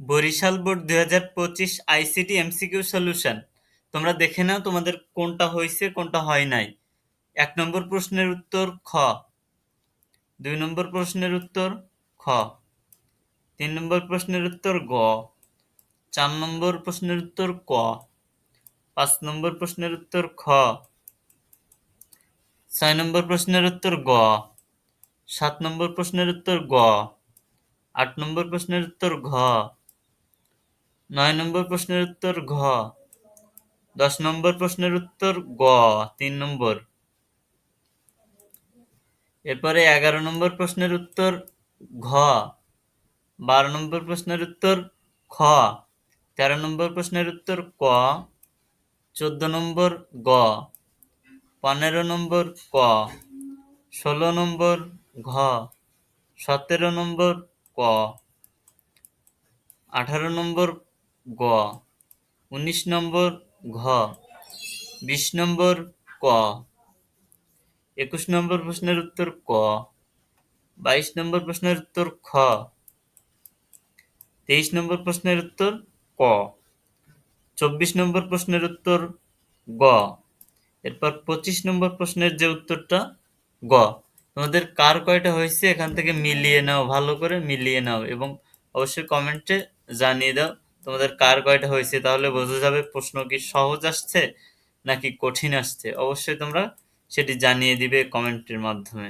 Barishal board 2025 ICT MCQ solution. তোমরা দেখে নাও তোমাদের কোনটা হয়েছে কোনটা হয় নাই। 1 নম্বর প্রশ্নের উত্তর খ, 2 নম্বর প্রশ্নের উত্তর খ, 3 নম্বর প্রশ্নের উত্তর গ, 4 নম্বর প্রশ্নের উত্তর ক, 5 নম্বর প্রশ্নের উত্তর খ, 6 নম্বর প্রশ্নের উত্তর গ, 7 নম্বর প্রশ্নের উত্তর গ, 8 নম্বর প্রশ্নের উত্তর ঘ, 9 নম্বর প্রশ্নের উত্তর ঘ, 10 নম্বর প্রশ্নের উত্তর গ 3 নম্বর। এরপরে 11 নম্বর প্রশ্নের উত্তর ঘ, 12 নম্বর প্রশ্নের উত্তর খ, 13 নম্বর প্রশ্নের উত্তর ক, 14 নম্বর গ, 15 নম্বর ক, 16 নম্বর ঘ, 17 নম্বর ক, 18 নম্বর গ, 19 নম্বর ঘ, 20 নম্বর ক, 21 নম্বর প্রশ্নের উত্তর ক, 22 নম্বর প্রশ্নের উত্তর খ, 23 নম্বর প্রশ্নের উত্তর ক, 24 নম্বর প্রশ্নের উত্তর গ। এরপর 25 নম্বর প্রশ্নের যে উত্তরটা গ। তোমাদের কার কয়টা হয়েছে এখান থেকে মিলিয়ে নাও, ভালো করে মিলিয়ে নাও এবং অবশ্যই কমেন্টে জানিয়ে দাও তোমাদের কার কয়টা হয়েছে, তাহলে বোঝা যাবে প্রশ্ন কি সহজ আসছে নাকি কঠিন আসছে। অবশ্যই তোমরা সেটি জানিয়ে দিবে কমেন্টের মাধ্যমে।